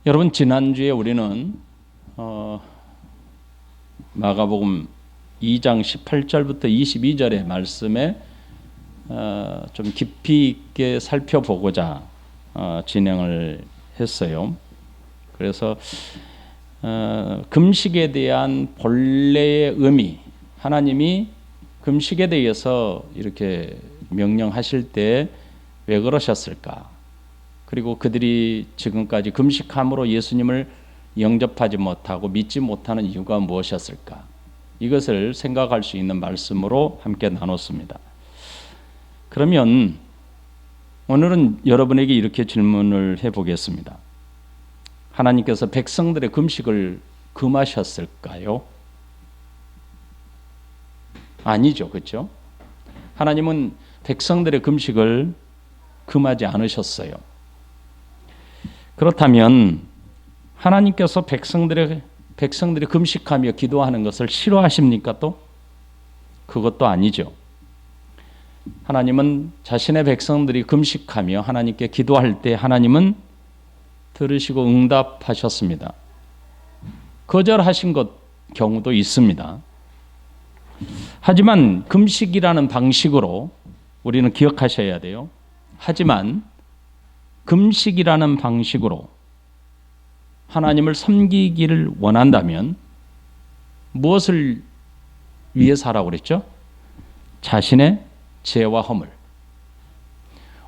여러분, 지난주에 우리는 마가복음 2장 18절부터 22절의 말씀에 좀 깊이 있게 살펴보고자 진행을 했어요. 그래서 금식에 대한 본래의 의미, 하나님이 금식에 대해서 이렇게 명령하실 때 왜 그러셨을까? 그리고 그들이 지금까지 금식함으로 예수님을 영접하지 못하고 믿지 못하는 이유가 무엇이었을까? 이것을 생각할 수 있는 말씀으로 함께 나눴습니다. 그러면 오늘은 여러분에게 이렇게 질문을 해보겠습니다. 하나님께서 백성들의 금식을 금하셨을까요? 아니죠, 그렇죠? 하나님은 백성들의 금식을 금하지 않으셨어요. 그렇다면 하나님께서 백성들이 금식하며 기도하는 것을 싫어하십니까? 또 그것도 아니죠. 하나님은 자신의 백성들이 금식하며 하나님께 기도할 때 하나님은 들으시고 응답하셨습니다. 거절하신 경우도 있습니다. 하지만 금식이라는 방식으로 우리는 기억하셔야 돼요. 하지만 금식이라는 방식으로 하나님을 섬기기를 원한다면 무엇을 위해서 하라고 그랬죠? 자신의 죄와 허물.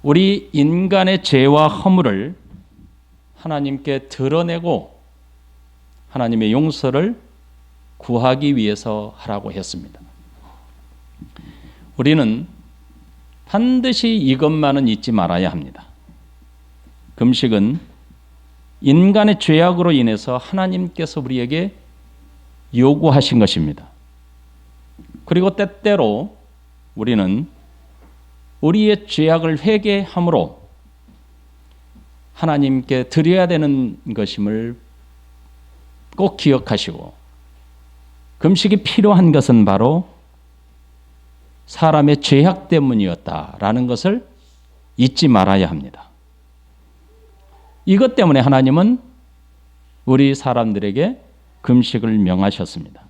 우리 인간의 죄와 허물을 하나님께 드러내고 하나님의 용서를 구하기 위해서 하라고 했습니다. 우리는 반드시 이것만은 잊지 말아야 합니다. 금식은 인간의 죄악으로 인해서 하나님께서 우리에게 요구하신 것입니다. 그리고 때때로 우리는 우리의 죄악을 회개함으로 하나님께 드려야 되는 것임을 꼭 기억하시고, 금식이 필요한 것은 바로 사람의 죄악 때문이었다라는 것을 잊지 말아야 합니다. 이것 때문에 하나님은 우리 사람들에게 금식을 명하셨습니다.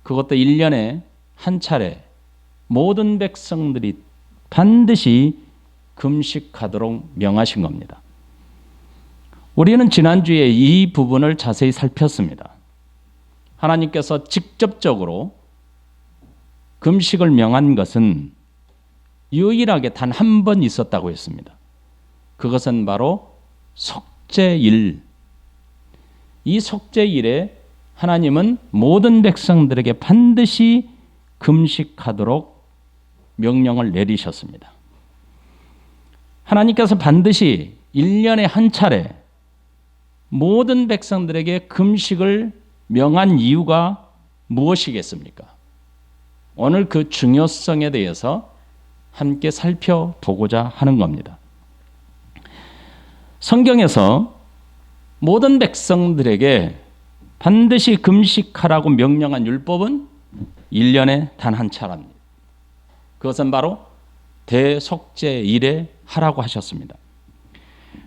그것도 1년에 한 차례 모든 백성들이 반드시 금식하도록 명하신 겁니다. 우리는 지난주에 이 부분을 자세히 살폈습니다. 하나님께서 직접적으로 금식을 명한 것은 유일하게 단 한 번 있었다고 했습니다. 그것은 바로 속죄일. 이 속죄일에 하나님은 모든 백성들에게 반드시 금식하도록 명령을 내리셨습니다. 하나님께서 반드시 1년에 한 차례 모든 백성들에게 금식을 명한 이유가 무엇이겠습니까? 오늘 그 중요성에 대해서 함께 살펴보고자 하는 겁니다. 성경에서 모든 백성들에게 반드시 금식하라고 명령한 율법은 1년에 단 한 차례입니다. 그것은 바로 대속죄일에 하라고 하셨습니다.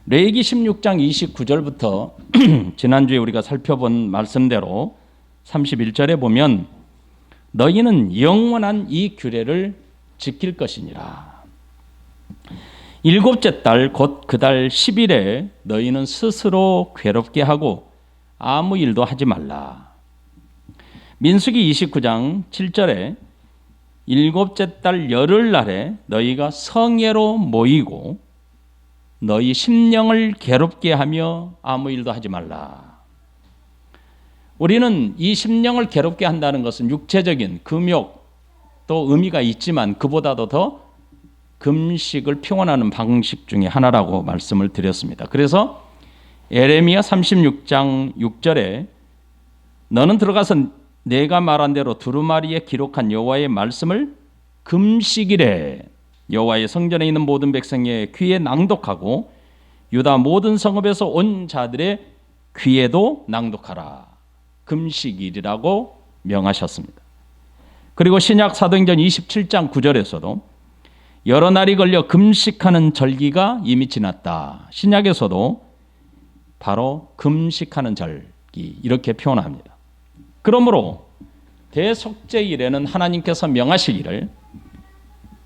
레위기 16장 29절부터 지난주에 우리가 살펴본 말씀대로 31절에 보면 너희는 영원한 이 규례를 지킬 것이니라. 7째 달 곧 그 달 10일에 너희는 스스로 괴롭게 하고 아무 일도 하지 말라. 민수기 29장 7절에 7째 달 열흘날에 너희가 성회로 모이고 너희 심령을 괴롭게 하며 아무 일도 하지 말라. 우리는 이 심령을 괴롭게 한다는 것은 육체적인 금욕 또 의미가 있지만 그보다도 더 금식을 표현하는 방식 중에 하나라고 말씀을 드렸습니다. 그래서 에레미야 36장 6절에 너는 들어가서 내가 말한 대로 두루마리에 기록한 여호와의 말씀을 금식일에 여호와의 성전에 있는 모든 백성의 귀에 낭독하고 유다 모든 성읍에서 온 자들의 귀에도 낭독하라. 금식일이라고 명하셨습니다. 그리고 신약 사도행전 27장 9절에서도 여러 날이 걸려 금식하는 절기가 이미 지났다. 신약에서도 바로 금식하는 절기 이렇게 표현합니다. 그러므로 대속죄일에는 하나님께서 명하시기를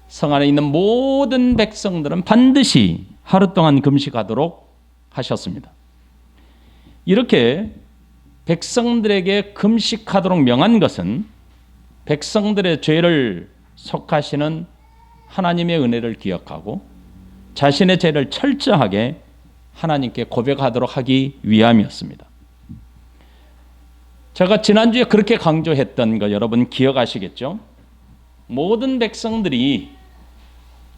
성 안에 있는 모든 백성들은 반드시 하루 동안 금식하도록 하셨습니다. 이렇게 백성들에게 금식하도록 명한 것은 백성들의 죄를 속하시는 하나님의 은혜를 기억하고 자신의 죄를 철저하게 하나님께 고백하도록 하기 위함이었습니다. 제가 지난주에 그렇게 강조했던 거 여러분 기억하시겠죠? 모든 백성들이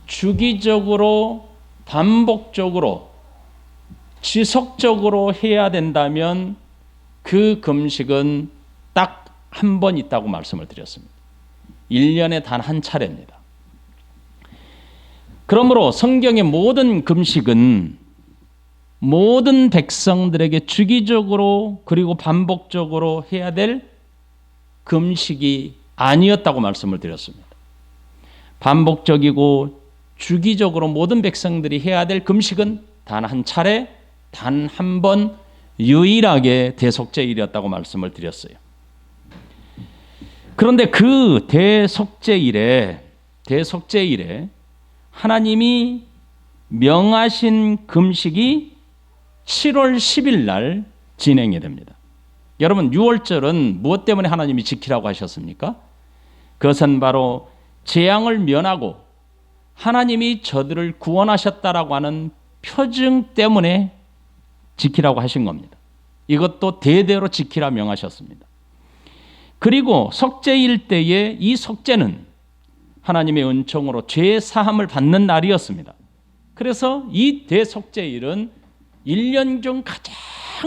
주기적으로 반복적으로 지속적으로 해야 된다면 그 금식은 딱 한 번 있다고 말씀을 드렸습니다. 1년에 단 한 차례입니다. 그러므로 성경의 모든 금식은 모든 백성들에게 주기적으로 그리고 반복적으로 해야 될 금식이 아니었다고 말씀을 드렸습니다. 반복적이고 주기적으로 모든 백성들이 해야 될 금식은 단 한 차례, 단 한 번 유일하게 대속죄일이었다고 말씀을 드렸어요. 그런데 그 대속죄일에 하나님이 명하신 금식이 7월 10일 날 진행이 됩니다. 여러분 6월절은 무엇 때문에 하나님이 지키라고 하셨습니까? 그것은 바로 재앙을 면하고 하나님이 저들을 구원하셨다라고 하는 표징 때문에 지키라고 하신 겁니다. 이것도 대대로 지키라 명하셨습니다. 그리고 속죄일 때에 이 속죄는 하나님의 은총으로 죄 사함을 받는 날이었습니다. 그래서 이 대속죄일은 1년 중 가장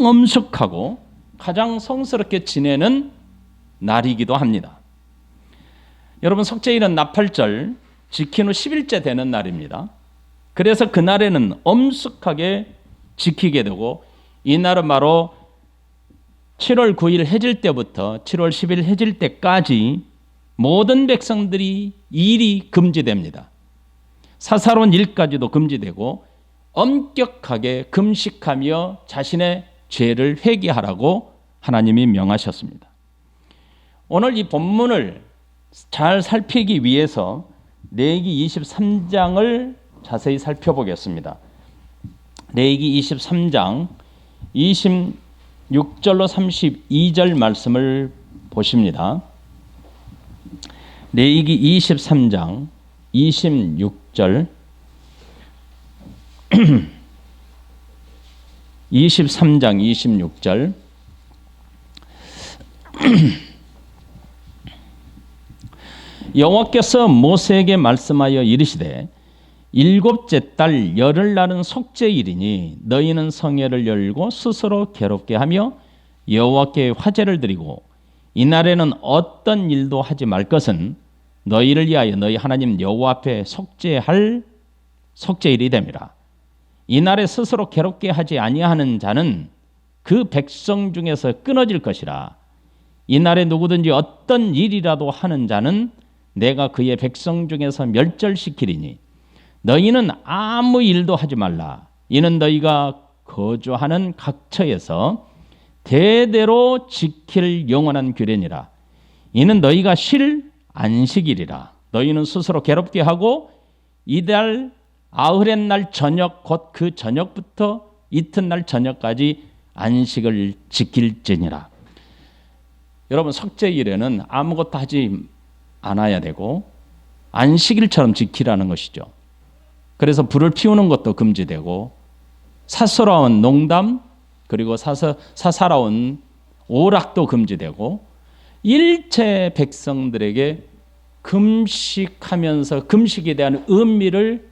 엄숙하고 가장 성스럽게 지내는 날이기도 합니다. 여러분 속죄일은 나팔절 지킨 후 10일째 되는 날입니다. 그래서 그날에는 엄숙하게 지키게 되고 이날은 바로 7월 9일 해질 때부터 7월 10일 해질 때까지 모든 백성들이 일이 금지됩니다. 사사로운 일까지도 금지되고 엄격하게 금식하며 자신의 죄를 회개하라고 하나님이 명하셨습니다. 오늘 이 본문을 잘 살피기 위해서 레위기 23장을 자세히 살펴보겠습니다. 레위기 23장 26절로 32절 말씀을 보십니다. 레위기 23장 26절 23장 26절 여호와께서 모세에게 말씀하여 이르시되 일곱째 달 열흘날은 속죄일이니 너희는 성회를 열고 스스로 괴롭게 하며 여호와께 화제를 드리고 이날에는 어떤 일도 하지 말 것은 너희를 위하여 너희 하나님 여호와 앞에 속죄할 속죄일이 됨이라. 이날에 스스로 괴롭게 하지 아니하는 자는 그 백성 중에서 끊어질 것이라. 이날에 누구든지 어떤 일이라도 하는 자는 내가 그의 백성 중에서 멸절시키리니 너희는 아무 일도 하지 말라. 이는 너희가 거주하는 각처에서 대대로 지킬 영원한 규례니라. 이는 너희가 쉴 안식일이라. 너희는 스스로 괴롭게 하고 이달 아흐렛 날 저녁 곧 그 저녁부터 이튿날 저녁까지 안식을 지킬지니라. 여러분 속죄일에는 아무것도 하지 않아야 되고 안식일처럼 지키라는 것이죠. 그래서 불을 피우는 것도 금지되고 사소로운 농담 그리고 사사로운 오락도 금지되고 일체 백성들에게 금식하면서 금식에 대한 의미를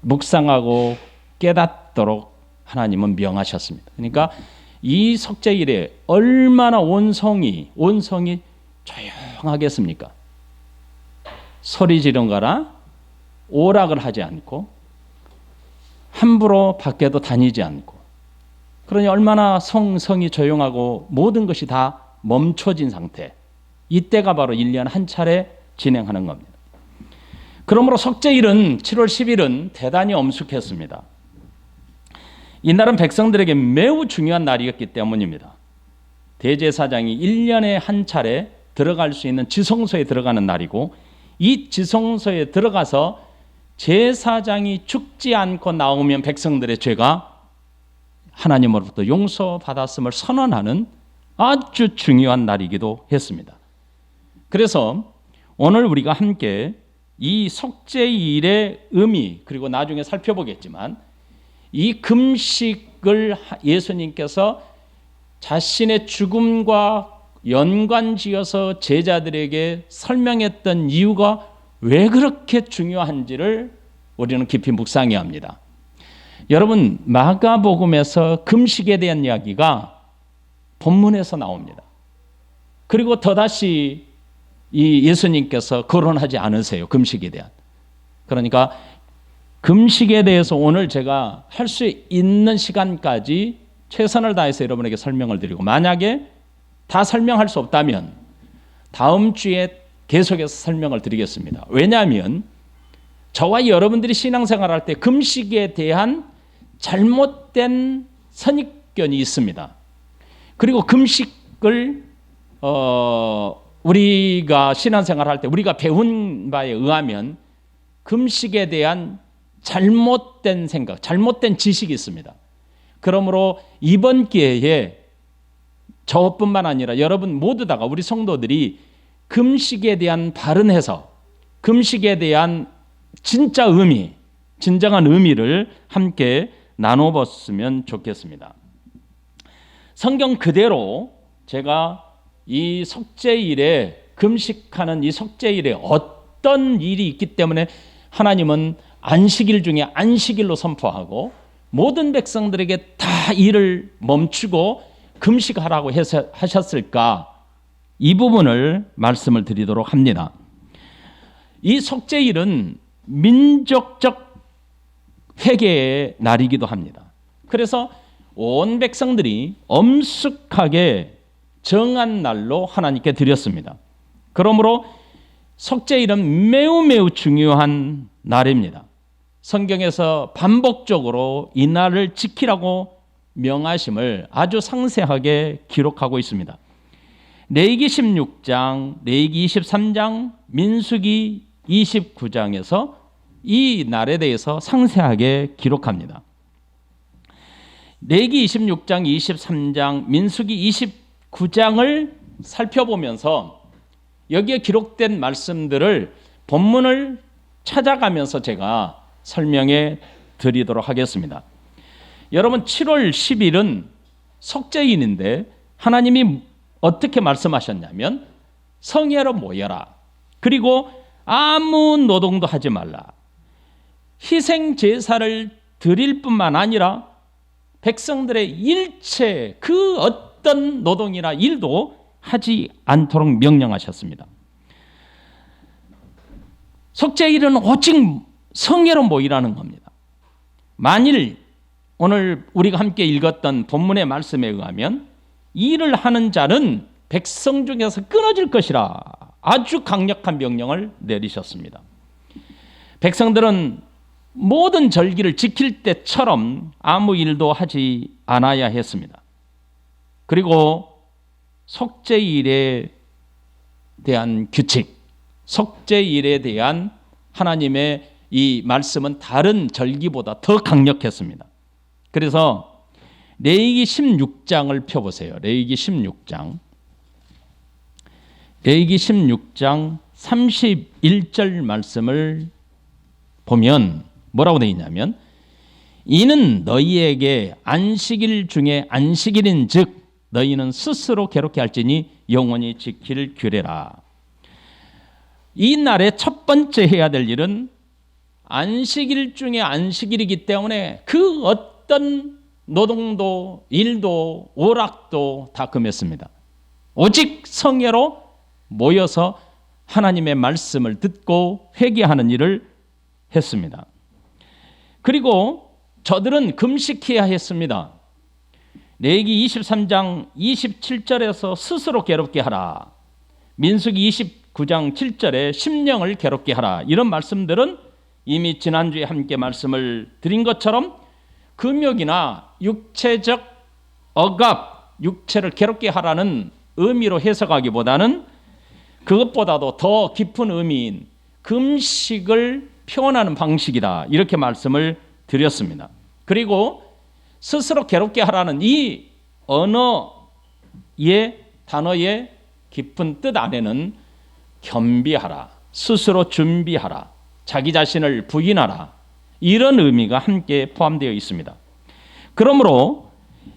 묵상하고 깨닫도록 하나님은 명하셨습니다. 그러니까 이 속죄일에 얼마나 온성이 조용하겠습니까? 소리 지른거나 오락을 하지 않고 함부로 밖에도 다니지 않고 그러니 얼마나 성이 조용하고 모든 것이 다 멈춰진 상태. 이때가 바로 1년 한 차례 진행하는 겁니다. 그러므로 속죄일은 7월 10일은 대단히 엄숙했습니다. 이날은 백성들에게 매우 중요한 날이었기 때문입니다. 대제사장이 1년에 한 차례 들어갈 수 있는 지성소에 들어가는 날이고, 이 지성소에 들어가서 제사장이 죽지 않고 나오면 백성들의 죄가 하나님으로부터 용서받았음을 선언하는 아주 중요한 날이기도 했습니다. 그래서 오늘 우리가 함께 이 속죄일의 의미, 그리고 나중에 살펴보겠지만 이 금식을 예수님께서 자신의 죽음과 연관지어서 제자들에게 설명했던 이유가 왜 그렇게 중요한지를 우리는 깊이 묵상해야 합니다. 여러분, 마가복음에서 금식에 대한 이야기가 본문에서 나옵니다. 그리고 더다시 이 예수님께서 거론하지 않으세요, 금식에 대한. 그러니까 금식에 대해서 오늘 제가 할 수 있는 시간까지 최선을 다해서 여러분에게 설명을 드리고, 만약에 다 설명할 수 없다면 다음 주에 계속해서 설명을 드리겠습니다. 왜냐하면 저와 여러분들이 신앙생활할 때 금식에 대한 잘못된 선입견이 있습니다. 그리고 금식을 우리가 신앙생활할 때 우리가 배운 바에 의하면 금식에 대한 잘못된 생각, 잘못된 지식이 있습니다. 그러므로 이번 기회에 저뿐만 아니라 여러분 모두 다가, 우리 성도들이 금식에 대한 바른 해석, 금식에 대한 진짜 의미, 진정한 의미를 함께 나눠봤으면 좋겠습니다. 성경 그대로 제가 이 속죄일에, 금식하는 이 속죄일에 어떤 일이 있기 때문에 하나님은 안식일 중에 안식일로 선포하고 모든 백성들에게 다 일을 멈추고 금식하라고 하셨을까? 이 부분을 말씀을 드리도록 합니다. 이 속죄일은 민족적 회개의 날이기도 합니다. 그래서 온 백성들이 엄숙하게 정한 날로 하나님께 드렸습니다. 그러므로 속죄일은 매우 중요한 날입니다. 성경에서 반복적으로 이 날을 지키라고 명하심을 아주 상세하게 기록하고 있습니다. 레위기 16장, 레위기 23장, 민수기 29장에서 이 날에 대해서 상세하게 기록합니다. 레위기 26장, 23장, 민수기 29장을 살펴보면서 여기에 기록된 말씀들을 본문을 찾아가면서 제가 설명해 드리도록 하겠습니다. 여러분, 7월 10일은 속죄일인데 하나님이 어떻게 말씀하셨냐면 성회로 모여라. 그리고 아무 노동도 하지 말라. 희생 제사를 드릴 뿐만 아니라 백성들의 일체 그 어떤 노동이나 일도 하지 않도록 명령하셨습니다. 속죄일은 오직 성회로 모이라는 겁니다. 만일 오늘 우리가 함께 읽었던 본문의 말씀에 의하면 일을 하는 자는 백성 중에서 끊어질 것이라 아주 강력한 명령을 내리셨습니다. 백성들은 모든 절기를 지킬 때처럼 아무 일도 하지 않아야 했습니다. 그리고 속죄일에 대한 규칙, 속죄일에 대한 하나님의 이 말씀은 다른 절기보다 더 강력했습니다. 그래서 레위기 16장을 펴보세요. 레위기 16장. 레위기 16장 31절 말씀을 보면 뭐라고 되어 있냐면, 이는 너희에게 안식일 중에 안식일인 즉 너희는 스스로 괴롭게 할지니 영원히 지킬 규례라. 이 날에 첫 번째 해야 될 일은 안식일 중에 안식일이기 때문에 그 어떤 노동도 일도 오락도 다 금했습니다. 오직 성회로 모여서 하나님의 말씀을 듣고 회개하는 일을 했습니다. 그리고 저들은 금식해야 했습니다. 레위기 23장 27절에서 스스로 괴롭게 하라. 민수기 29장 7절에 심령을 괴롭게 하라. 이런 말씀들은 이미 지난주에 함께 말씀을 드린 것처럼 금욕이나 육체적 억압, 육체를 괴롭게 하라는 의미로 해석하기보다는 그것보다도 더 깊은 의미인 금식을 표현하는 방식이다, 이렇게 말씀을 드렸습니다. 그리고 스스로 괴롭게 하라는 이 언어의 단어의 깊은 뜻 안에는 겸비하라, 스스로 준비하라, 자기 자신을 부인하라, 이런 의미가 함께 포함되어 있습니다. 그러므로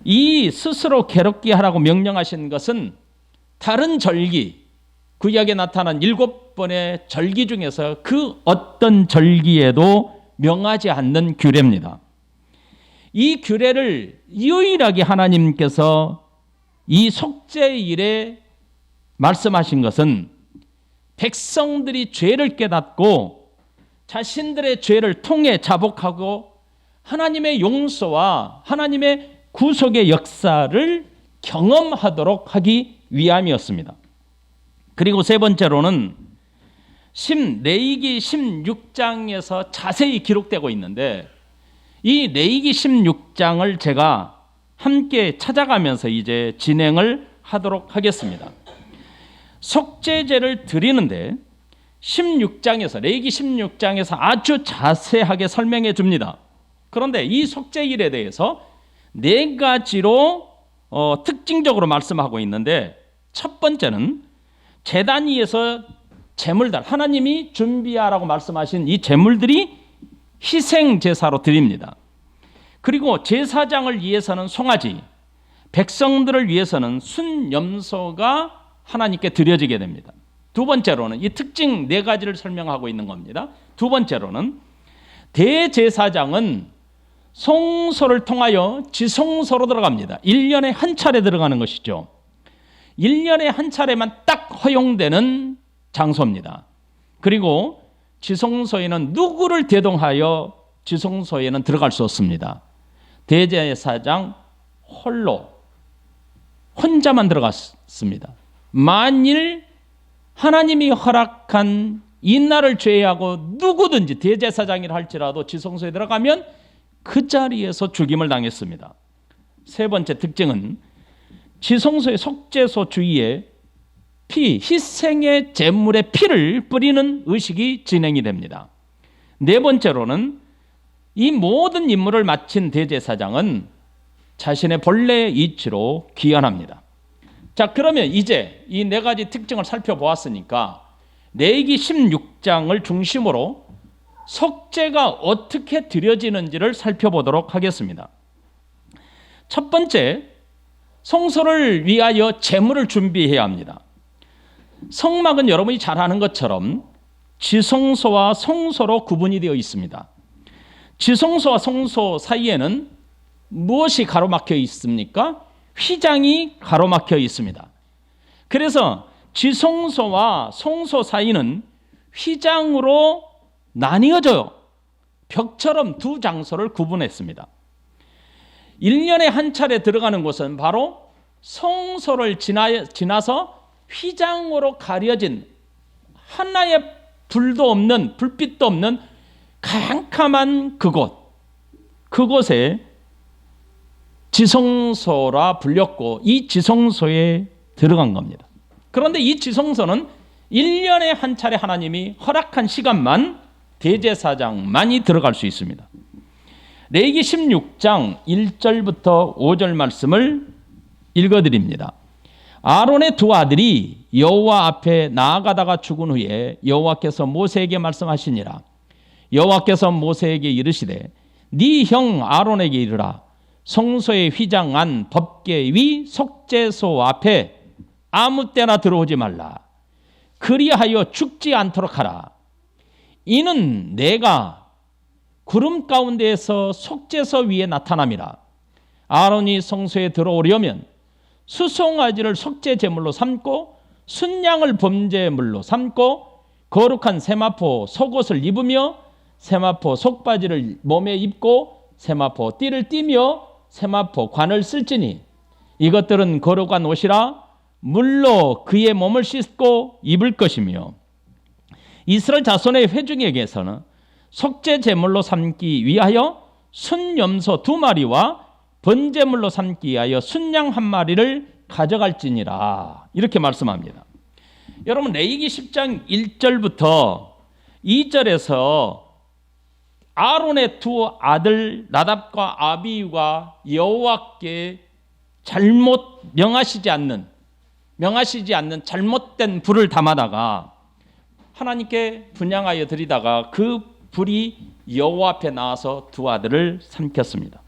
이 스스로 괴롭게 하라고 명령하신 것은 다른 절기, 구약에 나타난 7번의 절기 중에서 그 어떤 절기에도 명하지 않는 규례입니다. 이 규례를 유일하게 하나님께서 이 속죄일에 말씀하신 것은 백성들이 죄를 깨닫고 자신들의 죄를 통해 자복하고 하나님의 용서와 하나님의 구속의 역사를 경험하도록 하기 위함이었습니다. 그리고 세 번째로는 레위기 16장에서 자세히 기록되고 있는데, 이 레위기 16장을 제가 함께 찾아가면서 이제 진행을 하도록 하겠습니다. 속죄제를 드리는데 16장에서, 레위기 16장에서 아주 자세하게 설명해 줍니다. 그런데 이 속죄일에 대해서 네 가지로 특징적으로 말씀하고 있는데, 첫 번째는 제단 위에서 제물들, 하나님이 준비하라고 말씀하신 이 제물들이 희생 제사로 드립니다. 그리고 제사장을 위해서는 송아지, 백성들을 위해서는 순염소가 하나님께 드려지게 됩니다. 두 번째로는 이 특징 네 가지를 설명하고 있는 겁니다. 두 번째로는 대제사장은 송소를 통하여 지성소로 들어갑니다. 1년에 한 차례 들어가는 것이죠. 1년에 한 차례만 딱 허용되는 장소입니다. 그리고 지성소에는 누구를 대동하여 지성소에는 들어갈 수 없습니다. 대제사장 혼자만 들어갔습니다. 만일 하나님이 허락한 이날을 제외하고 누구든지 대제사장이라 할지라도 지성소에 들어가면 그 자리에서 죽임을 당했습니다. 세 번째 특징은 지성소의 속죄소 주위에 희생의 제물의 피를 뿌리는 의식이 진행이 됩니다. 네 번째로는 이 모든 임무를 마친 대제사장은 자신의 본래 위치로 귀환합니다. 자, 그러면 이제 이 네 가지 특징을 살펴보았으니까 레위기 16장을 중심으로 속죄가 어떻게 드려지는지를 살펴보도록 하겠습니다. 첫 번째, 성소를 위하여 제물을 준비해야 합니다. 성막은 여러분이 잘 아는 것처럼 지성소와 성소로 구분이 되어 있습니다. 지성소와 성소 사이에는 무엇이 가로막혀 있습니까? 휘장이 가로막혀 있습니다. 그래서 지성소와 성소 사이는 휘장으로 나뉘어져요. 벽처럼 두 장소를 구분했습니다. 1년에 한 차례 들어가는 곳은 바로 성소를 지나서 휘장으로 가려진 하나의 불도 없는, 불빛도 없는 캄캄한 그곳에 지성소라 불렸고 이 지성소에 들어간 겁니다. 그런데 이 지성소는 1년에 한 차례 하나님이 허락한 시간만 대제사장만이 들어갈 수 있습니다. 레위기 16장 1절부터 5절 말씀을 읽어드립니다. 아론의 두 아들이 여호와 앞에 나아가다가 죽은 후에 여호와께서 모세에게 말씀하시니라. 여호와께서 모세에게 이르시되 네 형 아론에게 이르라. 성소의 휘장 안 법궤 위 속죄소 앞에 아무 때나 들어오지 말라. 그리하여 죽지 않도록 하라. 이는 내가 구름 가운데에서 속죄소 위에 나타남이라. 아론이 성소에 들어오려면 수송아지를 속죄 제물로 삼고 순양을 범죄물로 삼고 거룩한 세마포 속옷을 입으며 세마포 속바지를 몸에 입고 세마포 띠를 띠며 세마포 관을 쓸지니 이것들은 거룩한 옷이라 물로 그의 몸을 씻고 입을 것이며 이스라엘 자손의 회중에게서는 속죄 제물로 삼기 위하여 순염소 2마리와 번제물로 삼기 위하여 순양 1마리를 가져갈지니라. 이렇게 말씀합니다. 여러분, 레위기 10장 1절부터 2절에서 아론의 두 아들 나답과 아비후가 여호와께 잘못 명하시지 않는 잘못된 불을 담아다가 하나님께 분향하여 드리다가 그 불이 여호와 앞에 나와서 두 아들을 삼켰습니다.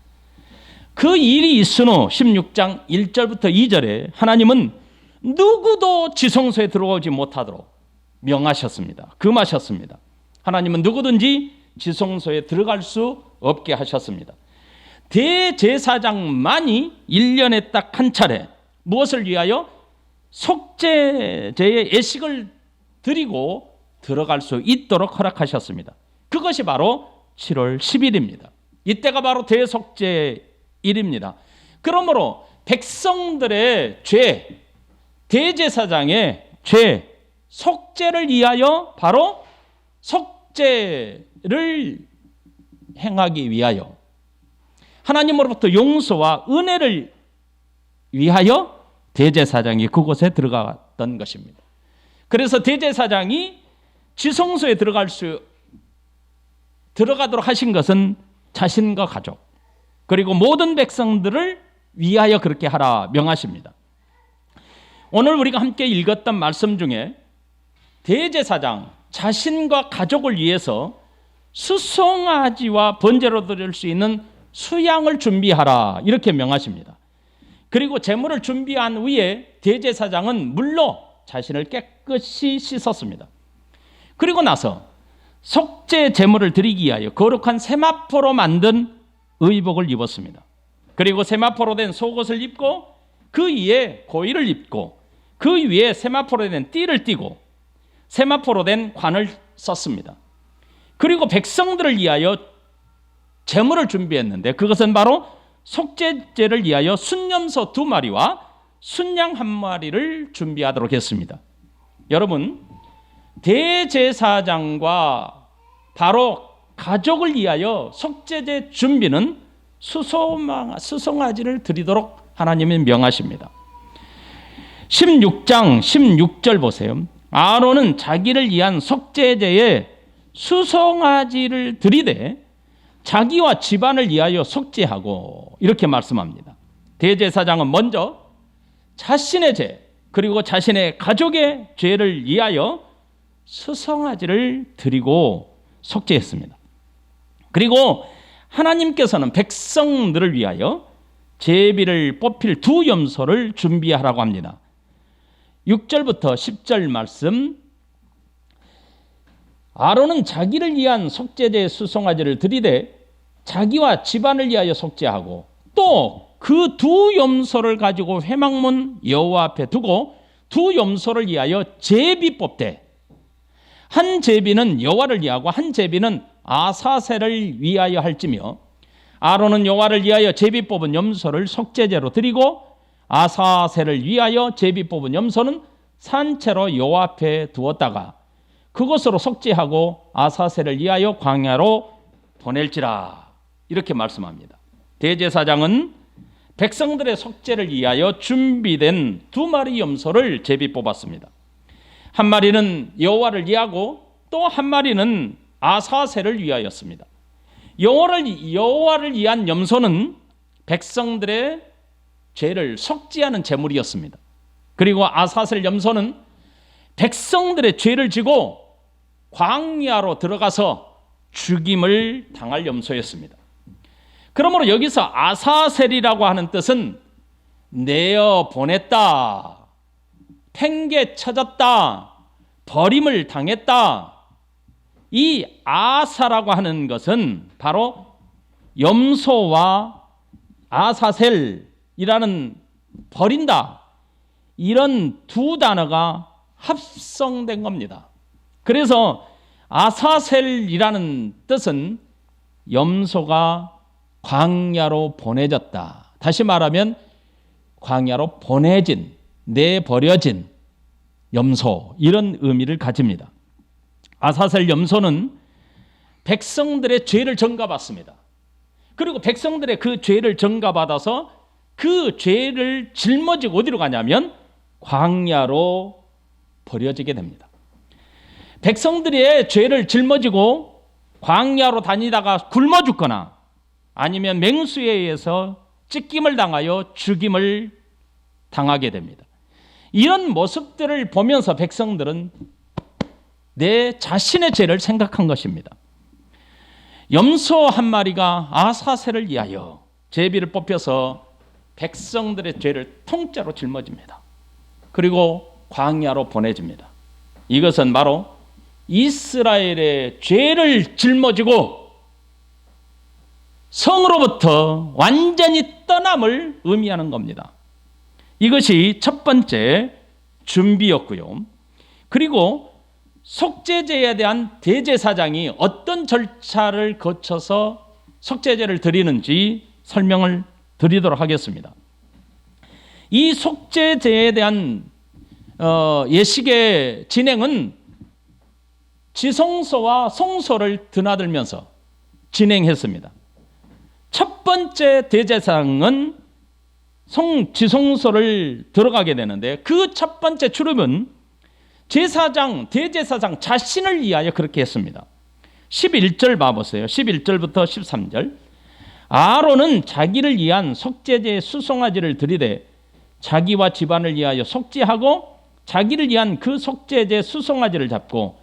그 일이 있은 후 16장 1절부터 2절에 하나님은 누구도 지성소에 들어오지 못하도록 명하셨습니다. 금하셨습니다. 하나님은 누구든지 지성소에 들어갈 수 없게 하셨습니다. 대제사장만이 1년에 딱 한 차례 무엇을 위하여? 속죄제의 예식을 드리고 들어갈 수 있도록 허락하셨습니다. 그것이 바로 7월 10일입니다. 이때가 바로 대속죄일입니다. 그러므로 백성들의 죄, 대제사장의 죄, 속죄를 위하여 바로 속죄를 행하기 위하여 하나님으로부터 용서와 은혜를 위하여 대제사장이 그곳에 들어갔던 것입니다. 그래서 대제사장이 지성소에 들어가도록 하신 것은 자신과 가족 그리고 모든 백성들을 위하여 그렇게 하라 명하십니다. 오늘 우리가 함께 읽었던 말씀 중에 대제사장 자신과 가족을 위해서 수송아지와 번제로 드릴 수 있는 수양을 준비하라 이렇게 명하십니다. 그리고 제물을 준비한 후에 대제사장은 물로 자신을 깨끗이 씻었습니다. 그리고 나서 속죄 제물을 드리기 위하여 거룩한 세마포로 만든 의복을 입었습니다. 그리고 세마포로 된 속옷을 입고 그 위에 고이를 입고 그 위에 세마포로 된 띠를 띠고 세마포로 된 관을 썼습니다. 그리고 백성들을 위하여 제물을 준비했는데 그것은 바로 속죄제를 위하여 순염소 2마리와 순양 1마리를 준비하도록 했습니다. 여러분, 대제사장과 바로 가족을 위하여 속죄제 준비는 수송아지를 드리도록 하나님이 명하십니다. 16장 16절 보세요. 아론은 자기를 위한 속죄제에 수송아지를 드리되 자기와 집안을 위하여 속죄하고 이렇게 말씀합니다. 대제사장은 먼저 자신의 죄 그리고 자신의 가족의 죄를 위하여 수송아지를 드리고 속죄했습니다. 그리고 하나님께서는 백성들을 위하여 제비를 뽑힐 2염소를 준비하라고 합니다. 6절부터 10절 말씀, 아론은 자기를 위한 속죄제의 수송아지를 드리되 자기와 집안을 위하여 속죄하고 또 그 2염소를 가지고 회막문 여호와 앞에 두고 2염소를 위하여 제비 뽑되 한 제비는 여호와를 위하고 한 제비는 아사셀을 위하여 할지며 아론은 여호와를 위하여 제비 뽑은 염소를 속죄제로 드리고 아사셀을 위하여 제비 뽑은 염소는 산채로 여호와 앞에 두었다가 그것으로 속죄하고 아사셀을 위하여 광야로 보낼지라 이렇게 말씀합니다. 대제사장은 백성들의 속죄를 위하여 준비된 2마리 염소를 제비 뽑았습니다. 한 마리는 여호와를 위하고 또 한 마리는 아사셀을 위하였습니다. 여호와를 위한 염소는 백성들의 죄를 속죄하는 제물이었습니다. 그리고 아사셀 염소는 백성들의 죄를 지고 광야로 들어가서 죽임을 당할 염소였습니다. 그러므로 여기서 아사셀이라고 하는 뜻은 내어 보냈다, 팽개쳐졌다, 버림을 당했다. 이 아사라고 하는 것은 바로 염소와 아사셀이라는 버린다, 이런 두 단어가 합성된 겁니다. 그래서 아사셀이라는 뜻은 염소가 광야로 보내졌다. 다시 말하면 광야로 보내진, 내버려진 염소, 이런 의미를 가집니다. 아사셀 염소는 백성들의 죄를 전가받습니다. 그리고 백성들의 그 죄를 전가받아서 그 죄를 짊어지고 어디로 가냐면 광야로 버려지게 됩니다. 백성들의 죄를 짊어지고 광야로 다니다가 굶어 죽거나 아니면 맹수에 의해서 찢김을 당하여 죽임을 당하게 됩니다. 이런 모습들을 보면서 백성들은 내 자신의 죄를 생각한 것입니다. 염소 한 마리가 아사셀을 위하여 제비를 뽑혀서 백성들의 죄를 통째로 짊어집니다. 그리고 광야로 보내집니다. 이것은 바로 이스라엘의 죄를 짊어지고 성으로부터 완전히 떠남을 의미하는 겁니다. 이것이 첫 번째 준비였고요. 그리고 속죄제에 대한 대제사장이 어떤 절차를 거쳐서 속죄제를 드리는지 설명을 드리도록 하겠습니다. 이 속죄제에 대한 예식의 진행은 지성소와 성소를 드나들면서 진행했습니다. 첫 번째 대제사장은 지성소를 들어가게 되는데 그 첫 번째 출입은 대제사장 자신을 위하여 그렇게 했습니다. 11절 봐보세요. 11절부터 13절. 아론은 자기를 위한 속죄제의 수송아지를 드리되 자기와 집안을 위하여 속죄하고 자기를 위한 그 속죄제 수송아지를 잡고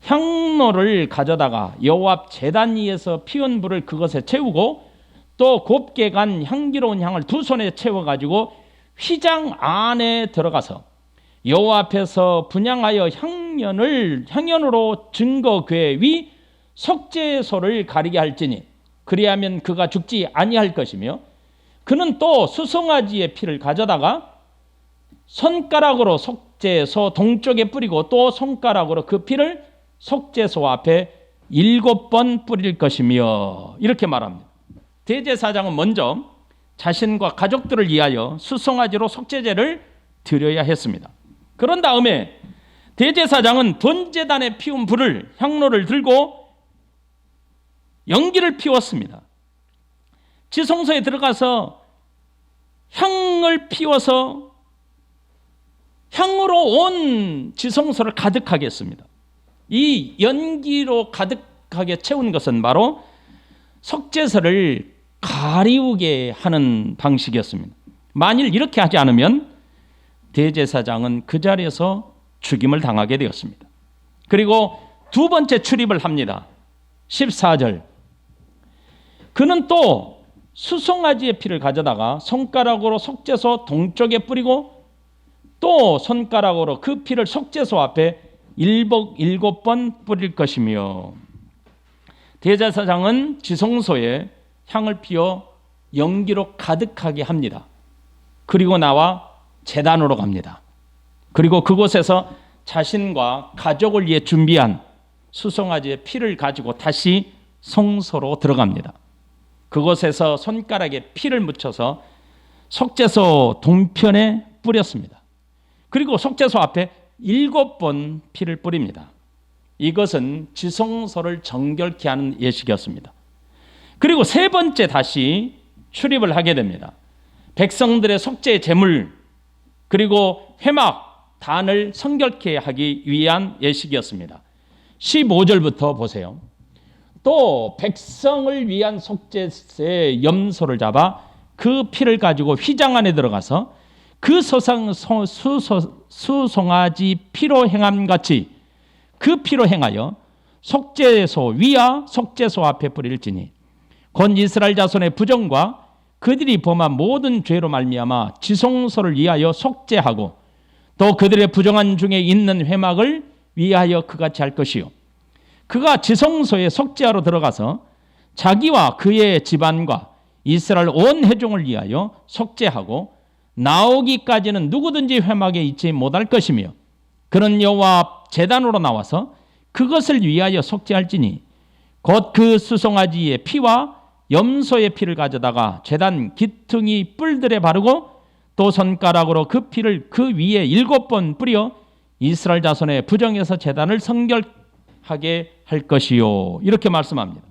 향로를 가져다가 여호와 앞 제단 위에서 피운 불을 그것에 채우고 또 곱게 간 향기로운 향을 두 손에 채워가지고 휘장 안에 들어가서 여호와 앞에서 분향하여 향연으로 증거궤 위 속죄소를 가리게 할지니 그리하면 그가 죽지 아니할 것이며 그는 또 수송아지의 피를 가져다가 손가락으로 속죄소 동쪽에 뿌리고 또 손가락으로 그 피를 속죄소 앞에 7번 뿌릴 것이며 이렇게 말합니다. 대제사장은 먼저 자신과 가족들을 위하여 수송아지로 속죄제를 드려야 했습니다. 그런 다음에 대제사장은 번제단에 피운 불을 향로를 들고 연기를 피웠습니다. 지성소에 들어가서 향을 피워서 향으로 온 지성소를 가득하게 했습니다. 이 연기로 가득하게 채운 것은 바로 속죄소를 가리우게 하는 방식이었습니다. 만일 이렇게 하지 않으면 대제사장은 그 자리에서 죽임을 당하게 되었습니다. 그리고 두 번째 출입을 합니다. 14절. 그는 또 수송아지의 피를 가져다가 손가락으로 속죄소 동쪽에 뿌리고 또 손가락으로 그 피를 속죄소 앞에 7번 뿌릴 것이며 대제사장은 지성소에 향을 피워 연기로 가득하게 합니다. 그리고 나와 제단으로 갑니다. 그리고 그곳에서 자신과 가족을 위해 준비한 수송아지의 피를 가지고 다시 성소로 들어갑니다. 그곳에서 손가락에 피를 묻혀서 속죄소 동편에 뿌렸습니다. 그리고 속죄소 앞에 7번 피를 뿌립니다. 이것은 지성소를 정결케 하는 예식이었습니다. 그리고 세 번째 다시 출입을 하게 됩니다. 백성들의 속죄 제물 그리고 회막 단을 성결케 하기 위한 예식이었습니다. 15절부터 보세요. 또 백성을 위한 속죄의 염소를 잡아 그 피를 가지고 휘장 안에 들어가서 그 수송아지 피로 행함같이 그 피로 행하여 속죄소 위와 속죄소 앞에 뿌릴지니 곧 이스라엘 자손의 부정과 그들이 범한 모든 죄로 말미암아 지성소를 위하여 속죄하고 또 그들의 부정한 중에 있는 회막을 위하여 그같이 할 것이요 그가 지성소에 속죄하러 들어가서 자기와 그의 집안과 이스라엘 온 회중을 위하여 속죄하고 나오기까지는 누구든지 회막에 있지 못할 것이며 그는 여호와 제단으로 나와서 그것을 위하여 속죄할지니 곧 그 수송아지의 피와 염소의 피를 가져다가 제단 기퉁이 뿔들에 바르고 또 손가락으로 그 피를 그 위에 7번 뿌려 이스라엘 자손의 부정에서 제단을 성결하게 할 것이요 이렇게 말씀합니다.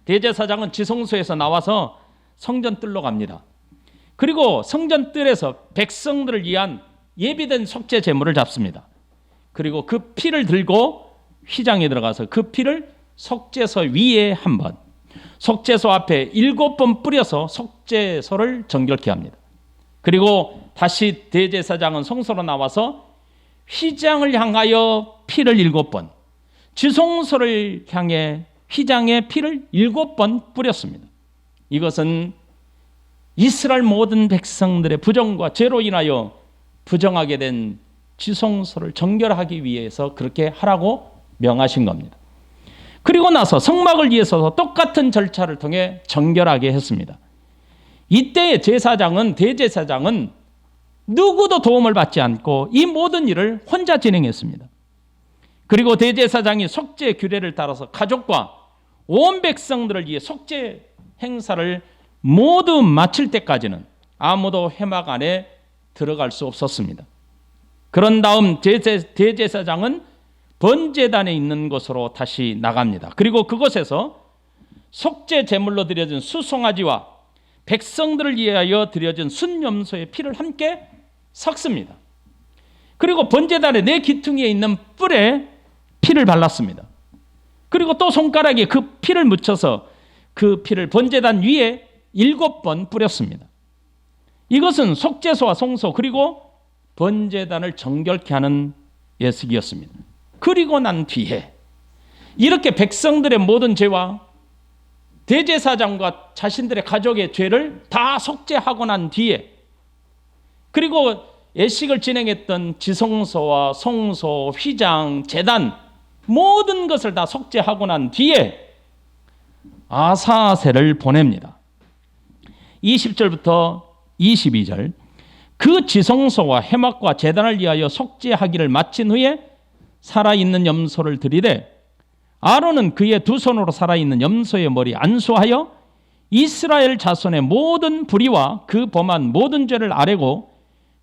대제사장은 지성소에서 나와서 성전 뜰로 갑니다. 그리고 성전 뜰에서 백성들을 위한 예비된 속죄 제물을 잡습니다. 그리고 그 피를 들고 휘장에 들어가서 그 피를 속죄소 위에 한 번, 속죄소 앞에 7번 뿌려서 속죄소를 정결케 합니다. 그리고 다시 대제사장은 성소로 나와서 휘장을 향하여 피를 7번, 지성소를 향해 휘장에 피를 7번 뿌렸습니다. 이것은 이스라엘 모든 백성들의 부정과 죄로 인하여 부정하게 된 지성소를 정결하기 위해서 그렇게 하라고 명하신 겁니다. 그리고 나서 성막을 위해서도 똑같은 절차를 통해 정결하게 했습니다. 이때의 제사장은, 대제사장은 누구도 도움을 받지 않고 이 모든 일을 혼자 진행했습니다. 그리고 대제사장이 속죄 규례를 따라서 가족과 온 백성들을 위해 속죄 행사를 모두 마칠 때까지는 아무도 회막 안에 들어갈 수 없었습니다. 그런 다음 대제사장은 번제단에 있는 곳으로 다시 나갑니다. 그리고 그곳에서 속죄 제물로 드려진 수송아지와 백성들을 위하여 드려진 순염소의 피를 함께 섞습니다. 그리고 번제단의 네 기퉁이에 있는 뿔에 피를 발랐습니다. 그리고 또 손가락에 그 피를 묻혀서 그 피를 번제단 위에 7번 뿌렸습니다. 이것은 속죄소와 송소 그리고 번제단을 정결케 하는 예식이었습니다. 그리고 난 뒤에 이렇게 백성들의 모든 죄와 대제사장과 자신들의 가족의 죄를 다 속죄하고 난 뒤에, 그리고 예식을 진행했던 지성소와 송소, 휘장, 제단 모든 것을 다 속죄하고 난 뒤에 아사셀을 보냅니다. 20절부터 22절, 그 지성소와 회막과 제단을 위하여 속죄하기를 마친 후에 살아있는 염소를 들이되 아론은 그의 두 손으로 살아있는 염소의 머리 안수하여 이스라엘 자손의 모든 불의와 그 범한 모든 죄를 아뢰고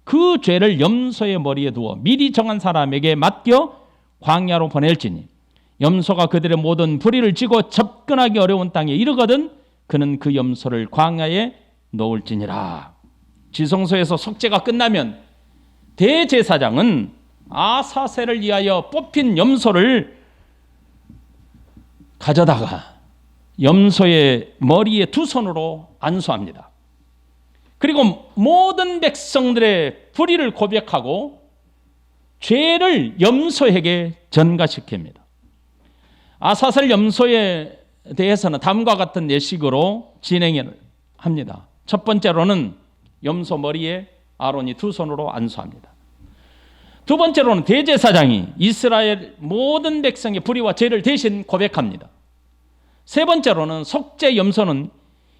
그 죄를 염소의 머리에 두어 미리 정한 사람에게 맡겨 광야로 보낼지니 염소가 그들의 모든 불의를 지고 접근하기 어려운 땅에 이르거든 그는 그 염소를 광야에 놓을지니라. 지성소에서 속죄가 끝나면 대제사장은 아사셀을 위하여 뽑힌 염소를 가져다가 염소의 머리에 두 손으로 안수합니다. 그리고 모든 백성들의 불의를 고백하고 죄를 염소에게 전가시킵니다. 아사셀 염소에 대해서는 다음과 같은 예식으로 진행을 합니다. 첫 번째로는 염소 머리에 아론이 두 손으로 안수합니다. 두 번째로는 대제사장이 이스라엘 모든 백성의 불의와 죄를 대신 고백합니다. 세 번째로는 속죄 염소는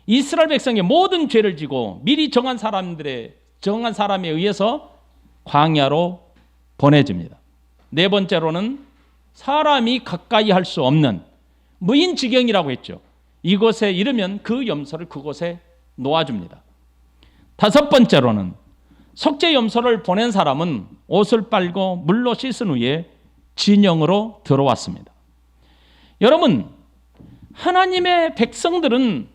이스라엘 백성의 모든 죄를 지고 미리 정한 사람에 의해서 광야로 보내집니다. 네 번째로는 사람이 가까이 할 수 없는 무인지경이라고 했죠. 이곳에 이르면 그 염소를 그곳에 놓아줍니다. 다섯 번째로는 속죄 염소를 보낸 사람은 옷을 빨고 물로 씻은 후에 진영으로 들어왔습니다. 여러분, 하나님의 백성들은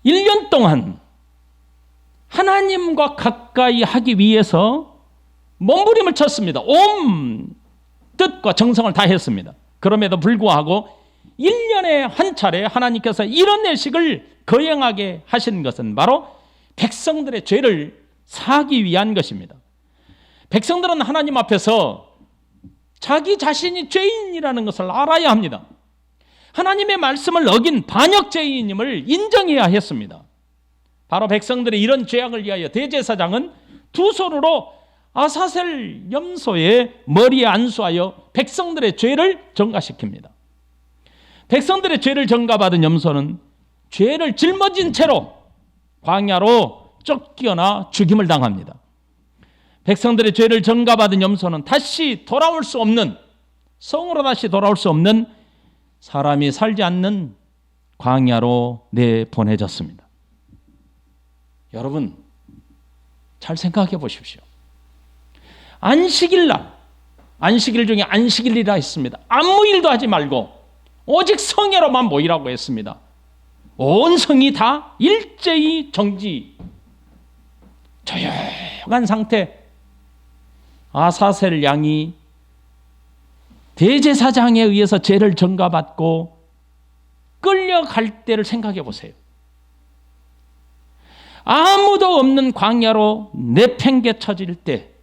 1년 동안 하나님과 가까이 하기 위해서 몸부림을 쳤습니다. 온 뜻과 정성을 다했습니다. 그럼에도 불구하고 1년에 한 차례 하나님께서 이런 예식을 거행하게 하신 것은 바로 백성들의 죄를 사하기 위한 것입니다. 백성들은 하나님 앞에서 자기 자신이 죄인이라는 것을 알아야 합니다. 하나님의 말씀을 어긴 반역죄인임을 인정해야 했습니다. 바로 백성들의 이런 죄악을 위하여 대제사장은 두 손으로 아사셀 염소의 머리에 안수하여 백성들의 죄를 전가시킵니다. 백성들의 죄를 전가받은 염소는 죄를 짊어진 채로 광야로 쫓겨나 죽임을 당합니다. 백성들의 죄를 전가받은 염소는 다시 돌아올 수 없는, 성으로 다시 돌아올 수 없는 사람이 살지 않는 광야로 내보내졌습니다. 여러분, 잘 생각해 보십시오. 안식일 중에 안식일이라 했습니다. 아무 일도 하지 말고 오직 성회로만 모이라고 했습니다. 온 성이 다 일제히 정지, 조용한 상태. 아사셀 양이 대제사장에 의해서 죄를 전가받고 끌려갈 때를 생각해 보세요. 아무도 없는 광야로 내팽개쳐질 때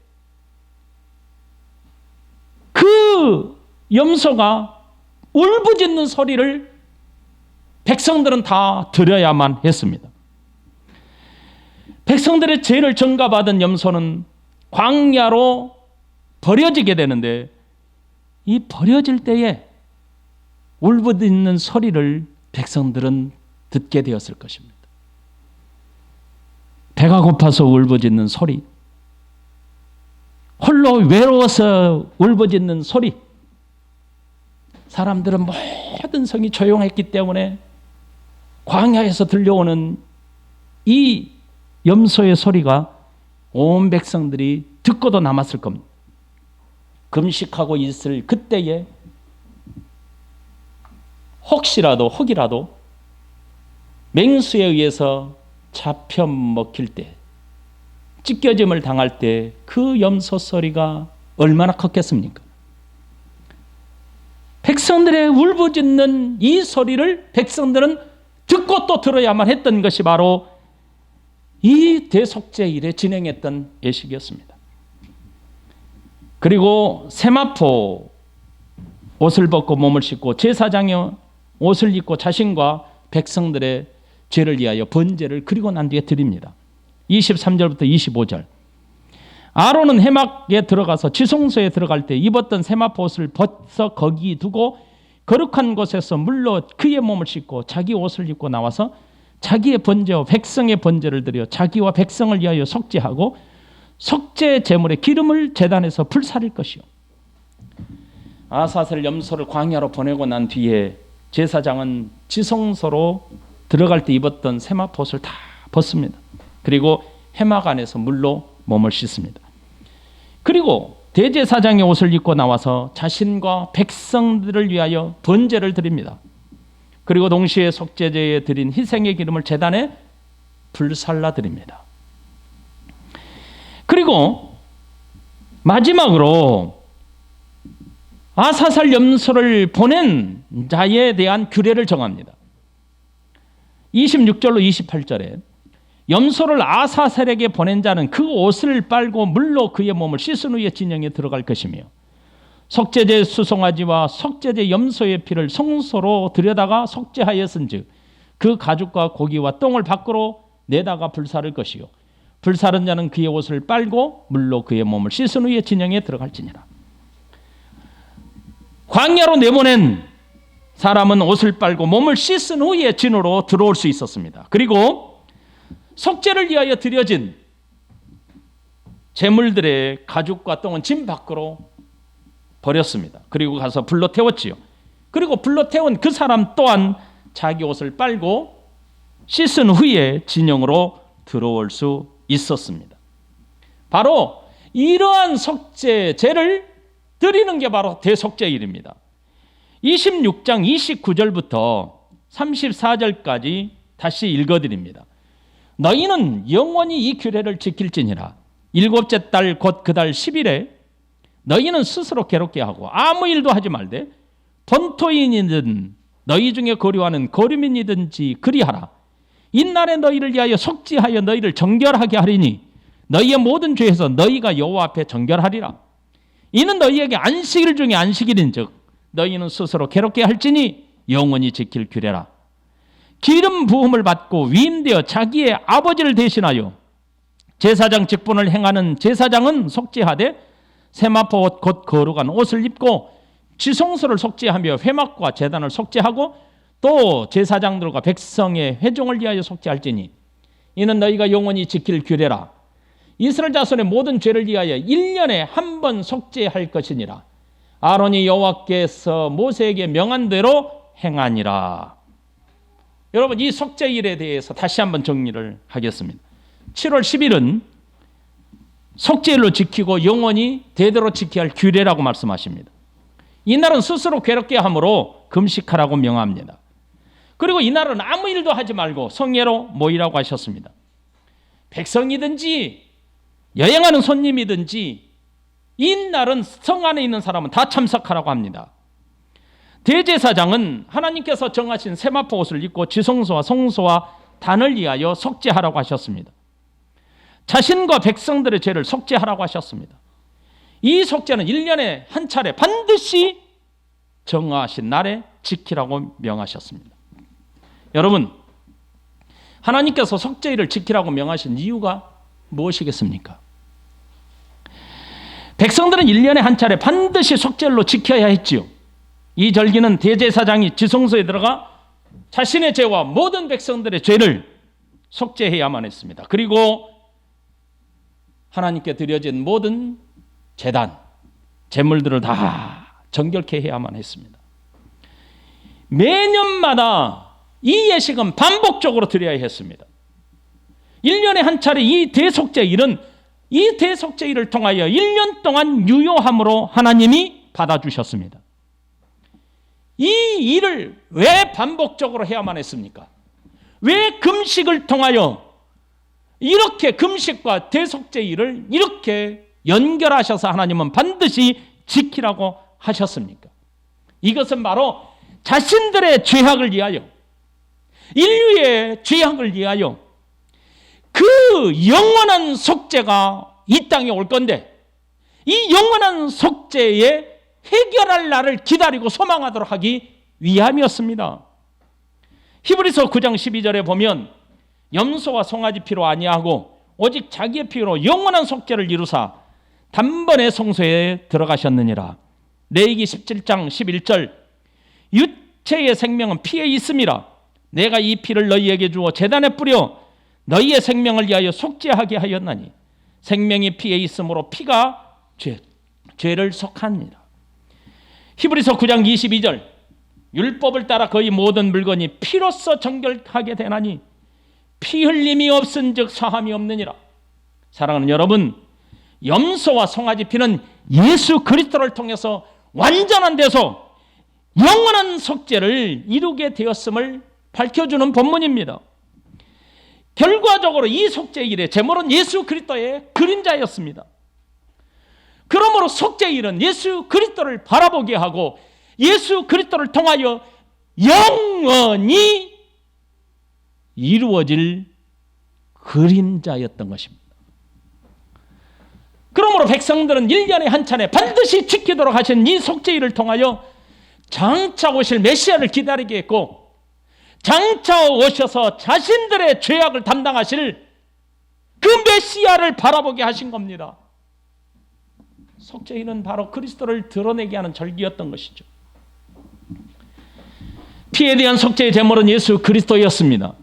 그 염소가 울부짖는 소리를 백성들은 다 들어야만 했습니다. 백성들의 죄를 전가받은 염소는 광야로 버려지게 되는데, 이 버려질 때에 울부짖는 소리를 백성들은 듣게 되었을 것입니다. 배가 고파서 울부짖는 소리, 홀로 외로워서 울부짖는 소리. 사람들은 모든 성이 조용했기 때문에 광야에서 들려오는 이 염소의 소리가 온 백성들이 듣고도 남았을 겁니다. 금식하고 있을 그때에 혹이라도 맹수에 의해서 잡혀 먹힐 때, 찢겨짐을 당할 때 그 염소 소리가 얼마나 컸겠습니까? 백성들의 울부짖는 이 소리를 백성들은 듣고 또 들어야만 했던 것이 바로 이 대속죄 일에 진행했던 예식이었습니다. 그리고 세마포 옷을 벗고 몸을 씻고 제사장의 옷을 입고 자신과 백성들의 죄를 위하여 번제를 그리고 난 뒤에 드립니다. 23절부터 25절. 아론은 회막에 들어가서 지성소에 들어갈 때 입었던 세마포 옷을 벗어 거기 두고 거룩한 곳에서 물로 그의 몸을 씻고 자기 옷을 입고 나와서 자기의 번제와 백성의 번제를 드려 자기와 백성을 위하여 속죄하고 속죄 제물의 기름을 제단에서 불사릴 것이요. 아사셀 염소를 광야로 보내고 난 뒤에 제사장은 지성소로 들어갈 때 입었던 세마포 옷을 다 벗습니다. 그리고 회막 안에서 물로 몸을 씻습니다. 그리고 대제사장의 옷을 입고 나와서 자신과 백성들을 위하여 번제를 드립니다. 그리고 동시에 속죄제에 드린 희생의 기름을 제단에 불살라 드립니다. 그리고 마지막으로 아사살 염소를 보낸 자에 대한 규례를 정합니다. 26절로 28절에 염소를 아사셀에게 보낸 자는 그 옷을 빨고 물로 그의 몸을 씻은 후에 진영에 들어갈 것이며 속죄제 수송아지와 속죄제 염소의 피를 성소로 들여다가 속죄하였은즉 그 가죽과 고기와 똥을 밖으로 내다가 불사를 것이요 불사른 자는 그의 옷을 빨고 물로 그의 몸을 씻은 후에 진영에 들어갈지니라. 광야로 내보낸 사람은 옷을 빨고 몸을 씻은 후에 진으로 들어올 수 있었습니다. 그리고 속죄를 위하여 드려진 제물들의 가죽과 똥은 진 밖으로 버렸습니다. 그리고 가서 불로 태웠지요. 그리고 불로 태운 그 사람 또한 자기 옷을 빨고 씻은 후에 진영으로 들어올 수 있었습니다. 바로 이러한 속죄제를 드리는 게 바로 대속죄일입니다. 26장 29절부터 34절까지 다시 읽어드립니다. 너희는 영원히 이 규례를 지킬지니라. 일곱째 달 곧 그 달 10일에 너희는 스스로 괴롭게 하고 아무 일도 하지 말되 본토인이든 너희 중에 거류하는 거류민이든지 그리하라. 이날에 너희를 위하여 속죄하여 너희를 정결하게 하리니 너희의 모든 죄에서 너희가 여호와 앞에 정결하리라. 이는 너희에게 안식일 중에 안식일인즉 너희는 스스로 괴롭게 할지니 영원히 지킬 규례라. 기름 부음을 받고 위임되어 자기의 아버지를 대신하여 제사장 직분을 행하는 제사장은 속죄하되 세마포 옷 곧 거룩한 옷을 입고 지성소를 속죄하며 회막과 제단을 속죄하고 또 제사장들과 백성의 회종을 위하여 속죄할지니 이는 너희가 영원히 지킬 규례라. 이스라엘 자손의 모든 죄를 위하여 1년에 한 번 속죄할 것이니라. 아론이 여호와께서 모세에게 명한 대로 행하니라. 여러분, 이 속죄일에 대해서 다시 한번 정리를 하겠습니다. 7월 10일은 속죄일로 지키고 영원히 대대로 지켜야 할 규례라고 말씀하십니다. 이날은 스스로 괴롭게 함으로 금식하라고 명합니다. 그리고 이날은 아무 일도 하지 말고 성회로 모이라고 하셨습니다. 백성이든지 여행하는 손님이든지 이날은 성 안에 있는 사람은 다 참석하라고 합니다. 대제사장은 하나님께서 정하신 세마포 옷을 입고 지성소와 성소와 단을 위하여 속죄하라고 하셨습니다. 자신과 백성들의 죄를 속죄하라고 하셨습니다. 이 속죄는 1년에 한 차례 반드시 정하신 날에 지키라고 명하셨습니다. 여러분, 하나님께서 속죄일을 지키라고 명하신 이유가 무엇이겠습니까? 백성들은 1년에 한 차례 반드시 속죄일로 지켜야 했지요. 이 절기는 대제사장이 지성소에 들어가 자신의 죄와 모든 백성들의 죄를 속죄해야만 했습니다. 그리고 하나님께 드려진 모든 제단, 제물들을 다 정결케 해야만 했습니다. 매년마다 이 예식은 반복적으로 드려야 했습니다. 1년에 한 차례 이 대속죄일은 이 대속죄일을 통하여 1년 동안 유효함으로 하나님이 받아주셨습니다. 이 일을 왜 반복적으로 해야만 했습니까? 왜 금식을 통하여 이렇게 금식과 대속죄일을 이렇게 연결하셔서 하나님은 반드시 지키라고 하셨습니까? 이것은 바로 자신들의 죄악을 위하여, 인류의 죄악을 위하여 그 영원한 속죄가 이 땅에 올 건데, 이 영원한 속죄에 해결할 날을 기다리고 소망하도록 하기 위함이었습니다. 히브리서 9장 12절에 보면 염소와 송아지 피로 아니하고 오직 자기의 피로 영원한 속죄를 이루사 단번에 성소에 들어가셨느니라. 레위기 17장 11절 유체의 생명은 피에 있음이라. 내가 이 피를 너희에게 주어 제단에 뿌려 너희의 생명을 위하여 속죄하게 하였나니 생명이 피에 있으므로 피가 죄를 속합니다. 히브리서 9장 22절 율법을 따라 거의 모든 물건이 피로써 정결하게 되나니 피 흘림이 없은즉 사함이 없느니라. 사랑하는 여러분, 염소와 송아지 피는 예수 그리스도를 통해서 완전한 데서 영원한 속죄를 이루게 되었음을 밝혀주는 본문입니다. 결과적으로 이 속죄일의 제물은 예수 그리스도의 그림자였습니다. 그러므로 속죄일은 예수 그리스도를 바라보게 하고 예수 그리스도를 통하여 영원히 이루어질 그림자였던 것입니다. 그러므로 백성들은 1년에 한 차례 반드시 지키도록 하신 이 속죄일을 통하여 장차 오실 메시아를 기다리게 했고, 장차 오셔서 자신들의 죄악을 담당하실 그 메시아를 바라보게 하신 겁니다. 속죄일은 바로 그리스도를 드러내게 하는 절기였던 것이죠. 피에 대한 속죄의 제물은 예수 그리스도였습니다.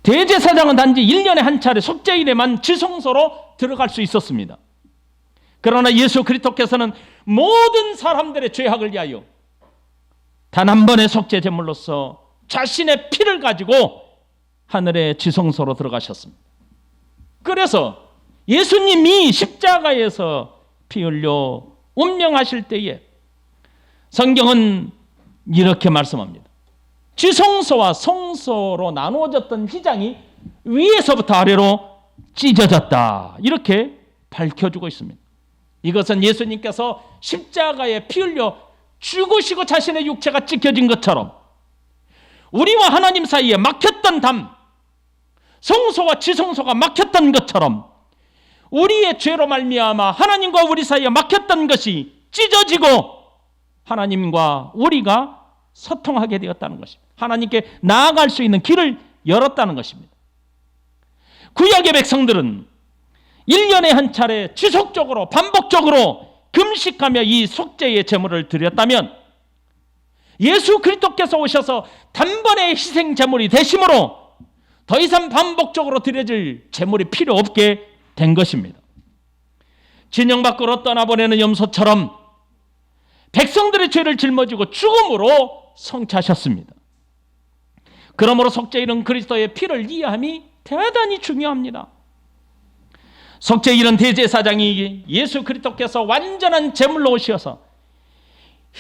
대제사장은 단지 1년에 한 차례 속죄일에만 지성소로 들어갈 수 있었습니다. 그러나 예수 그리스도께서는 모든 사람들의 죄악을 위하여 단 한 번의 속죄 제물로서 자신의 피를 가지고 하늘의 지성소로 들어가셨습니다. 그래서 예수님이 십자가에서 피 흘려 운명하실 때에 성경은 이렇게 말씀합니다. 지성소와 성소로 나누어졌던 휘장이 위에서부터 아래로 찢어졌다. 이렇게 밝혀주고 있습니다. 이것은 예수님께서 십자가에 피 흘려 죽으시고 자신의 육체가 찢겨진 것처럼 우리와 하나님 사이에 막혔던 담, 성소와 지성소가 막혔던 것처럼 우리의 죄로 말미암아 하나님과 우리 사이에 막혔던 것이 찢어지고 하나님과 우리가 소통하게 되었다는 것입니다. 하나님께 나아갈 수 있는 길을 열었다는 것입니다. 구약의 백성들은 1년에 한 차례 지속적으로 반복적으로 금식하며 이 속죄의 제물을 드렸다면 예수 그리스도께서 오셔서 단번에 희생 제물이 되심으로 더 이상 반복적으로 드려질 제물이 필요 없게 된 것입니다. 진영 밖으로 떠나보내는 염소처럼 백성들의 죄를 짊어지고 죽음으로 성취하셨습니다. 그러므로 속죄일은 그리스도의 피를 이해함이 대단히 중요합니다. 속죄일은 대제사장이 예수 그리스도께서 완전한 제물로 오셔서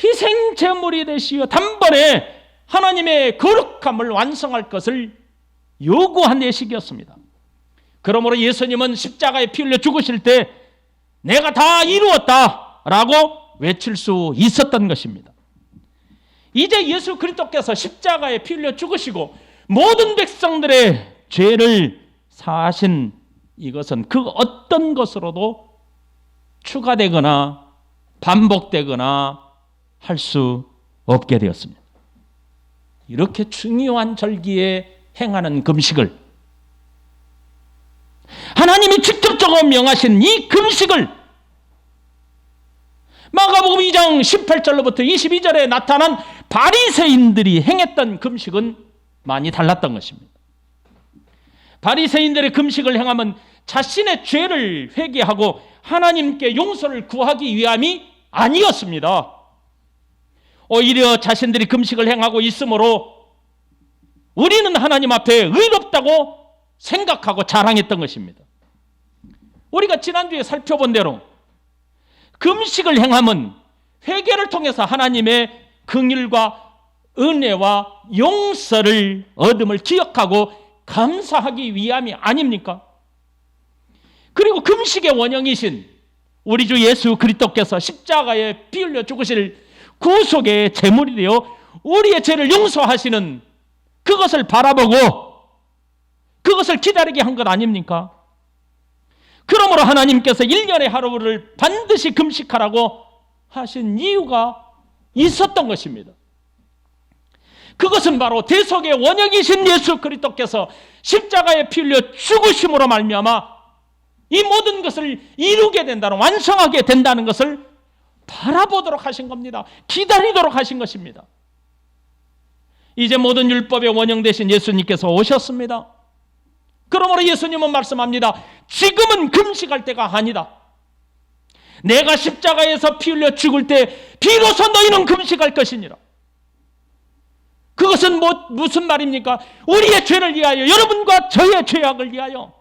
희생 제물이 되시어 단번에 하나님의 거룩함을 완성할 것을 요구한 예식이었습니다. 그러므로 예수님은 십자가에 피 흘려 죽으실 때 내가 다 이루었다라고 외칠 수 있었던 것입니다. 이제 예수 그리스도께서 십자가에 피 흘려 죽으시고 모든 백성들의 죄를 사하신 이것은 그 어떤 것으로도 추가되거나 반복되거나 할 수 없게 되었습니다. 이렇게 중요한 절기에 행하는 금식을, 하나님이 직접적으로 명하신 이 금식을 마가복음 2장 18절로부터 22절에 나타난 바리새인들이 행했던 금식은 많이 달랐던 것입니다. 바리새인들의 금식을 행하면 자신의 죄를 회개하고 하나님께 용서를 구하기 위함이 아니었습니다. 오히려 자신들이 금식을 행하고 있으므로 우리는 하나님 앞에 의롭다고 생각하고 자랑했던 것입니다. 우리가 지난주에 살펴본 대로 금식을 행함은 회개를 통해서 하나님의 긍휼과 은혜와 용서를 얻음을 기억하고 감사하기 위함이 아닙니까? 그리고 금식의 원형이신 우리 주 예수 그리스도께서 십자가에 피 흘려 죽으실 구속의 제물이 되어 우리의 죄를 용서하시는 그것을 바라보고 그것을 기다리게 한 것 아닙니까? 그러므로 하나님께서 1년의 하루를 반드시 금식하라고 하신 이유가 있었던 것입니다. 그것은 바로 대속의 원형이신 예수 그리스도께서 십자가에 피 흘려 죽으심으로 말미암아 이 모든 것을 이루게 된다는, 완성하게 된다는 것을 바라보도록 하신 겁니다. 기다리도록 하신 것입니다. 이제 모든 율법의 원형 되신 예수님께서 오셨습니다. 그러므로 예수님은 말씀합니다. 지금은 금식할 때가 아니다. 내가 십자가에서 피 흘려 죽을 때 비로소 너희는 금식할 것이니라. 그것은 무슨 말입니까? 우리의 죄를 위하여, 여러분과 저의 죄악을 위하여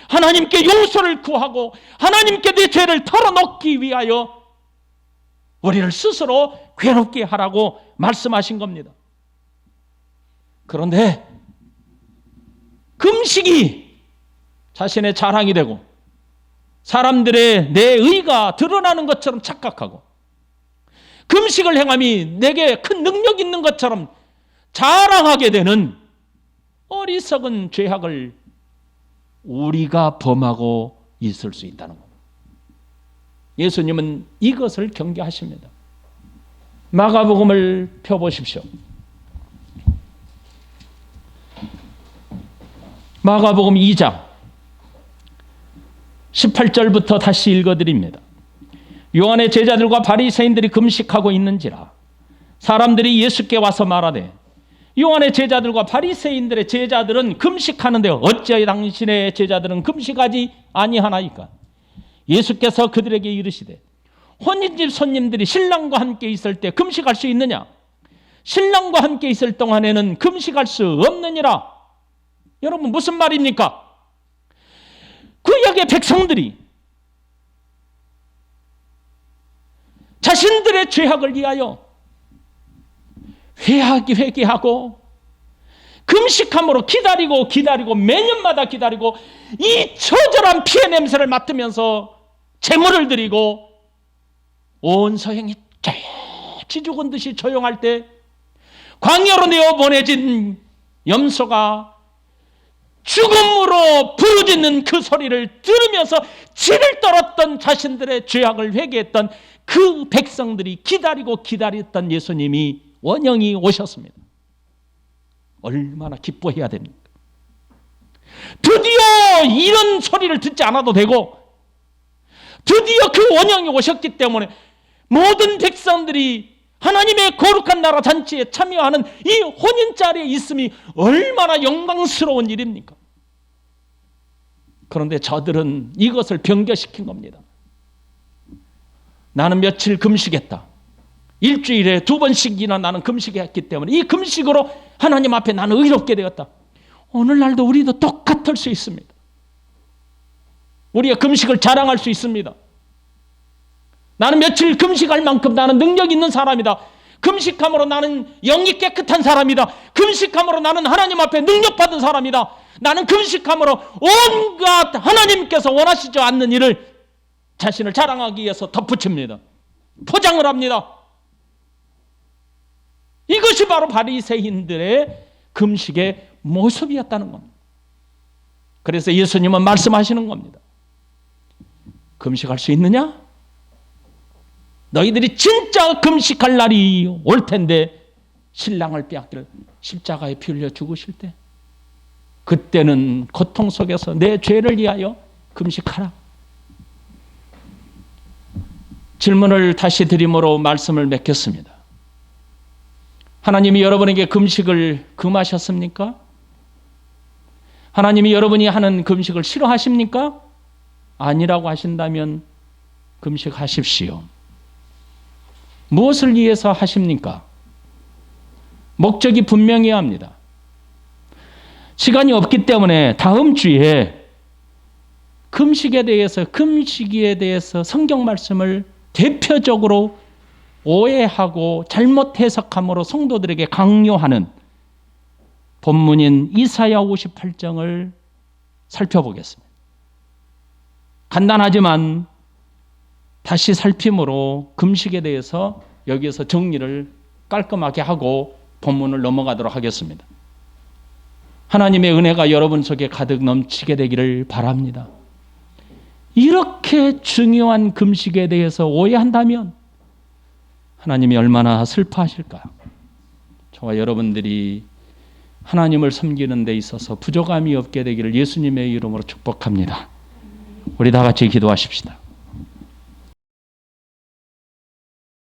하나님께 용서를 구하고 하나님께 내 죄를 털어놓기 위하여 우리를 스스로 괴롭게 하라고 말씀하신 겁니다. 그런데 금식이 자신의 자랑이 되고 사람들의 내 의가 드러나는 것처럼 착각하고 금식을 행함이 내게 큰 능력 있는 것처럼 자랑하게 되는 어리석은 죄악을 우리가 범하고 있을 수 있다는 겁니다. 예수님은 이것을 경계하십니다. 마가복음을 펴보십시오. 마가복음 2장 18절부터 다시 읽어드립니다. 요한의 제자들과 바리새인들이 금식하고 있는지라 사람들이 예수께 와서 말하되 요한의 제자들과 바리새인들의 제자들은 금식하는데 어찌하여 당신의 제자들은 금식하지 아니하나이까? 예수께서 그들에게 이르시되 혼인집 손님들이 신랑과 함께 있을 때 금식할 수 있느냐? 신랑과 함께 있을 동안에는 금식할 수 없느니라. 여러분 무슨 말입니까? 구약의 백성들이 자신들의 죄악을 위하여 회개하고 금식함으로 기다리고 매년마다 기다리고 이 처절한 피의 냄새를 맡으면서 제물을 드리고 온 서행이 조용히 죽은 듯이 조용할 때 광야로 내어 보내진 염소가 죽음으로 부르짖는 그 소리를 들으면서 치를 떨었던 자신들의 죄악을 회개했던 그 백성들이 기다렸던 예수님이 원형이 오셨습니다. 얼마나 기뻐해야 됩니까? 드디어 이런 소리를 듣지 않아도 되고 드디어 그 원형이 오셨기 때문에 모든 백성들이 하나님의 거룩한 나라 잔치에 참여하는 이 혼인자리에 있음이 얼마나 영광스러운 일입니까? 그런데 저들은 이것을 변개시킨 겁니다. 나는 며칠 금식했다. 일주일에 2번씩이나 나는 금식했기 때문에 이 금식으로 하나님 앞에 나는 의롭게 되었다. 오늘날도 우리도 똑같을 수 있습니다. 우리가 금식을 자랑할 수 있습니다. 나는 며칠 금식할 만큼 나는 능력 있는 사람이다. 금식함으로 나는 영이 깨끗한 사람이다. 금식함으로 나는 하나님 앞에 능력받은 사람이다. 나는 금식함으로 온갖 하나님께서 원하시지 않는 일을 자신을 자랑하기 위해서 덧붙입니다. 포장을 합니다. 이것이 바로 바리새인들의 금식의 모습이었다는 겁니다. 그래서 예수님은 말씀하시는 겁니다. 금식할 수 있느냐? 너희들이 진짜 금식할 날이 올 텐데 신랑을 빼앗길 십자가에 피 흘려 죽으실 때 그때는 고통 속에서 내 죄를 위하여 금식하라. 질문을 다시 드림으로 말씀을 맺겠습니다. 하나님이 여러분에게 금식을 금하셨습니까? 하나님이 여러분이 하는 금식을 싫어하십니까? 아니라고 하신다면 금식하십시오. 무엇을 위해서 하십니까? 목적이 분명해야 합니다. 시간이 없기 때문에 다음 주에 금식에 대해서 성경 말씀을 대표적으로 오해하고 잘못 해석함으로 성도들에게 강요하는 본문인 이사야 58장을 살펴보겠습니다. 간단하지만 다시 살핌으로 금식에 대해서 여기에서 정리를 깔끔하게 하고 본문을 넘어가도록 하겠습니다. 하나님의 은혜가 여러분 속에 가득 넘치게 되기를 바랍니다. 이렇게 중요한 금식에 대해서 오해한다면 하나님이 얼마나 슬퍼하실까요? 저와 여러분들이 하나님을 섬기는 데 있어서 부족함이 없게 되기를 예수님의 이름으로 축복합니다. 우리 다 같이 기도하십시다.